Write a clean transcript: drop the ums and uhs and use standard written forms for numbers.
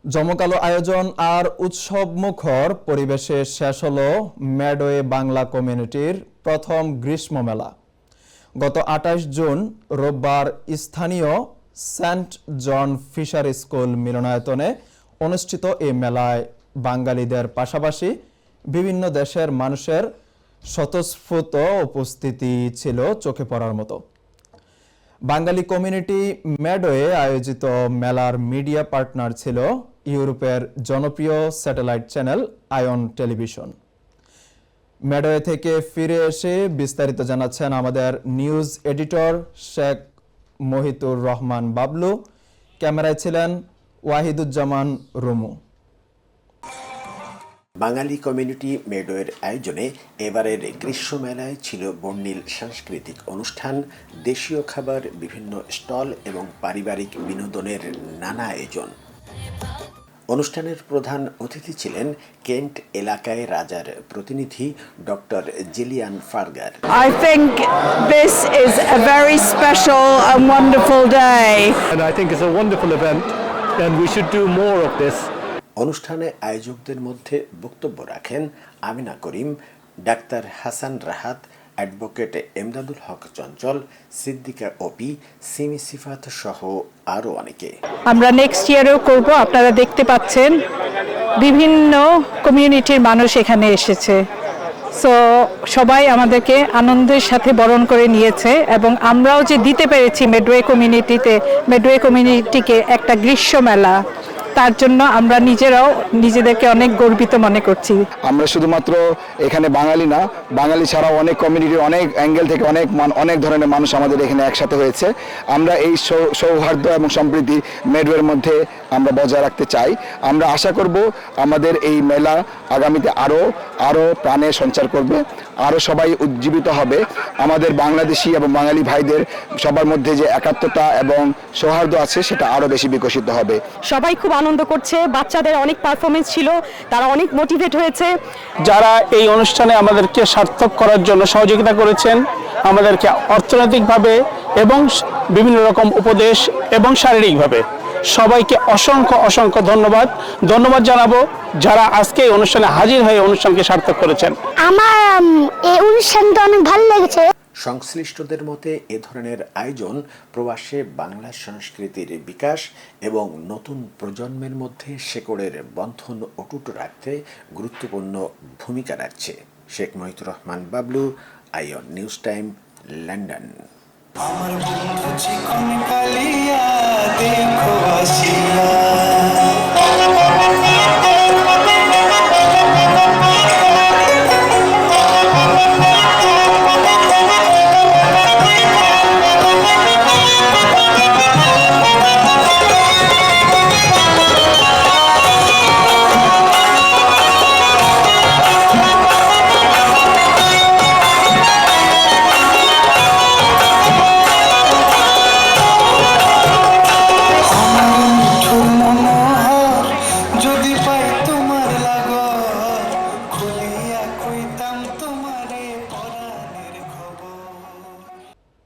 জমকালো আয়োজন আর উৎসবমুখর পরিবেশে শেষ হলো ম্যাডওয়ে বাংলা কমিউনিটির প্রথম গ্রীষ্ম মেলা। গত ২৮ জুন রোববার স্থানীয় সেন্ট জন ফিশার স্কুল মিলনায়তনে অনুষ্ঠিত এই মেলায় বাঙালিদের পাশাপাশি বিভিন্ন দেশের মানুষের স্বতঃস্ফূর্ত উপস্থিতি ছিল চোখে পড়ার মতো। বাঙালি কমিউনিটি ম্যাডওয়ে আয়োজিত মেলার মিডিয়া পার্টনার ছিল ইউরোপের জনপ্রিয় স্যাটেলাইট চ্যানেল আয়ন টেলিভিশন। ম্যাডওয়ে থেকে ফিরে এসে বিস্তারিত জানাচ্ছেন আমাদের নিউজ এডিটর শেখ মহিতুর রহমান বাবলু। ক্যামেরায় ছিলেন ওয়াহিদুজ্জামান রুমু। বাঙালি কমিউনিটি ম্যাডওয়ের আয়োজনে এবারের গ্রীষ্ম মেলায় ছিল বর্ণিল সাংস্কৃতিক অনুষ্ঠান, দেশীয় খাবার, বিভিন্ন স্টল এবং পারিবারিক বিনোদনের নানা আয়োজন। অনুষ্ঠানের প্রধান অতিথি ছিলেন কেন্ট এলাকায় রাজার প্রতিনিধি doctor জিলিয়ান ফার্গার। I think this is a very special and wonderful day. And I think it's a wonderful event and we should do more of this. অনুষ্ঠানে আয়োজকদের মধ্যে বক্তব্য রাখেন আমিনা করিম, ডাক্তার হাসান রাহাত, অ্যাডভোকেট এমদাদুল হক চঞ্চল, সিদ্দিকা ওপি, সিমি সিফাত সহ আরও অনেকে। আমরা নেক্সট ইয়ারেও করব। আপনারা দেখতে পাচ্ছেন বিভিন্ন কমিউনিটির মানুষ এখানে এসেছে। সো সবাই আমাদেরকে আনন্দের সাথে বরণ করে নিয়েছে এবং আমরাও যে দিতে পেরেছি ম্যাডওয়ে কমিউনিটিকে একটা গ্রীষ্ম মেলা, তার জন্য আমরা নিজেরাও নিজেদেরকে অনেক গর্বিত মনে করছি। আমরা শুধুমাত্র এখানে বাঙালি না, বাঙালি ছাড়াও অনেক কমিউনিটির অনেক অ্যাঙ্গেল থেকে অনেক ধরনের মানুষ আমাদের এখানে একসাথে হয়েছে। আমরা এই সৌহার্দ্য এবং সম্প্রীতি ম্যাডওয়ের মধ্যে আমরা বজায় রাখতে চাই। আমরা আশা করব আমাদের এই মেলা আগামীতে আরও প্রাণের সঞ্চার করবে, আরও সবাই উজ্জীবিত হবে। আমাদের বাংলাদেশি এবং বাঙালি ভাইদের সবার মধ্যে যে একাত্মতা এবং সৌহার্দ্য আছে সেটা আরও বেশি বিকশিত হবে। সবাই খুব আনন্দ করছে, বাচ্চাদের অনেক পারফরমেন্স ছিল, তারা অনেক মোটিভেট হয়েছে। যারা এই অনুষ্ঠানে আমাদেরকে সার্থক করার জন্য সহযোগিতা করেছেন, আমাদেরকে অর্থনৈতিকভাবে এবং বিভিন্ন রকম উপদেশ এবং শারীরিকভাবে, সবাইকে অসংখ্য ধন্যবাদ জানাবো যারা আজকে এই অনুষ্ঠানে হাজির হয়ে অনুষ্ঠানকে সার্থক করেছেন। আমার এই অনুষ্ঠানটা অনেক ভালো লেগেছে। সংশ্লিষ্টদের মতে এ ধরনের আয়োজন প্রবাসে বাংলা সংস্কৃতির বিকাশ এবং নতুন প্রজন্মের মধ্যে শেকড়ের বন্ধন অটুট রাখতে গুরুত্বপূর্ণ ভূমিকা রাখছে। Sheikh Mohitur Rahman Bablu, ion news time, London.